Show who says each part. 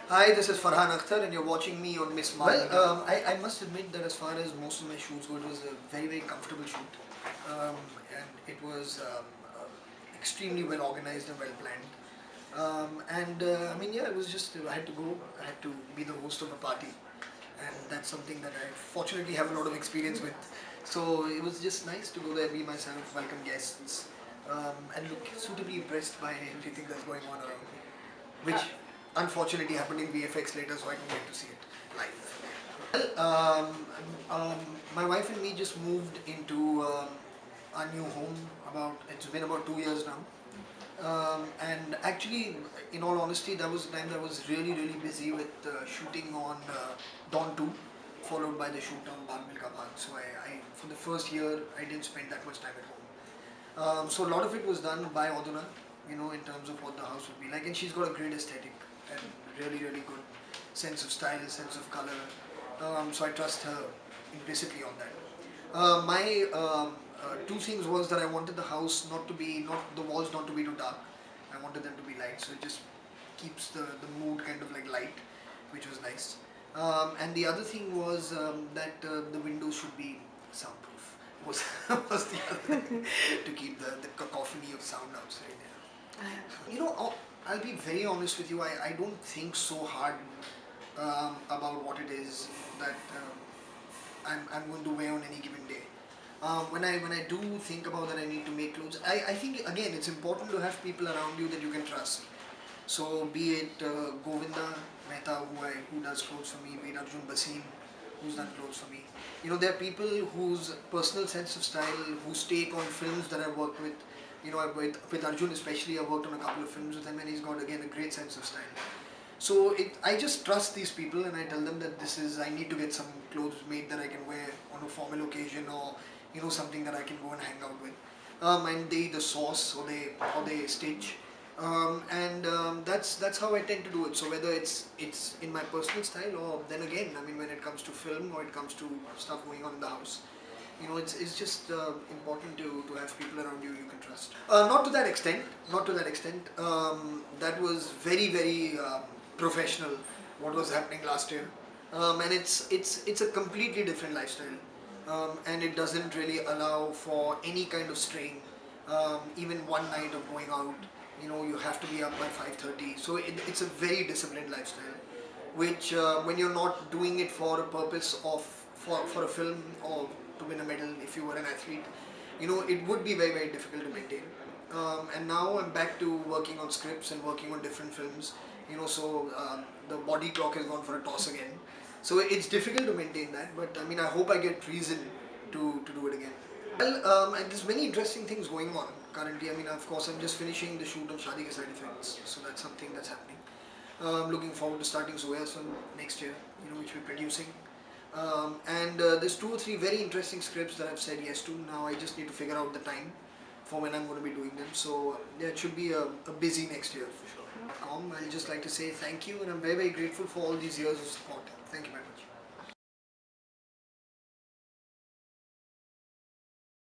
Speaker 1: Hi, this is Farhan Akhtar and you're watching me on MissMalini. Well, I must admit that as far as most of my shoots go, it was a very, very comfortable shoot. And it was extremely well organized and well planned. I mean, yeah, it was just, I had to go, I had to be the host of a party. And that's something that I fortunately have a lot of experience with. So it was just nice to go there, be myself, welcome guests, and look suitably impressed by everything that's going on around me, which unfortunately happened in VFX later, so I couldn't get to see it live. My wife and me just moved into our new home it's been about 2 years now. And actually, in all honesty, that was the time that I was really, really busy with shooting on Dawn 2, followed by the shoot on Bag Milka Bag. So for the first year, I didn't spend that much time at home. So a lot of it was done by Oduna, in terms of what the house would be like. And she's got a great aesthetic and really, really good sense of style, sense of color. So I trust her implicitly on that. My two things was that I wanted the house not the walls not to be too dark. I wanted them to be light, so it just keeps the mood kind of like light, which was nice. And the other thing was that the windows should be soundproof. Was was the other thing to keep the cacophony of sound outside. I'll be very honest with you. I don't think so hard about what it is that I'm going to wear on any given day. When I do think about that I need to make clothes, I think again it's important to have people around you that you can trust. So be it Govinda Mehta who does clothes for me, be it Arjun Basim who's done clothes for me. There are people whose personal sense of style, whose take on films that I've worked with. With Arjun especially, I've worked on a couple of films with him and he's got again a great sense of style. So I just trust these people and I tell them that I need to get some clothes made that I can wear on a formal occasion, or something that I can go and hang out with. And they either source or they stitch. That's how I tend to do it. So whether it's in my personal style, or then again, I mean, when it comes to film or it comes to stuff going on in the house, it's just important to have people around you can trust. Not to that extent. Not to that extent. That was very, very professional. What was happening last year, and it's a completely different lifestyle, and it doesn't really allow for any kind of strain. Even one night of going out, you have to be up by 5:30. So it's a very disciplined lifestyle, which when you're not doing it for a purpose of for a film or to win a medal, if you were an athlete, it would be very, very difficult to maintain. And now I'm back to working on scripts and working on different films. So the body clock has gone for a toss again. So it's difficult to maintain that, but I mean, I hope I get reason to do it again. Well, and there's many interesting things going on currently. I mean, of course, I'm just finishing the shoot on Shadi Ke Side Effects, so that's something that's happening. Looking forward to starting Zoya soon next year, which we're producing. There's 2 or 3 very interesting scripts that I've said yes to. Now I just need to figure out the time for when I'm going to be doing them. So yeah, it should be a busy next year for sure. I'll just like to say thank you, and I'm very, very grateful for all these years of support. Thank you very much.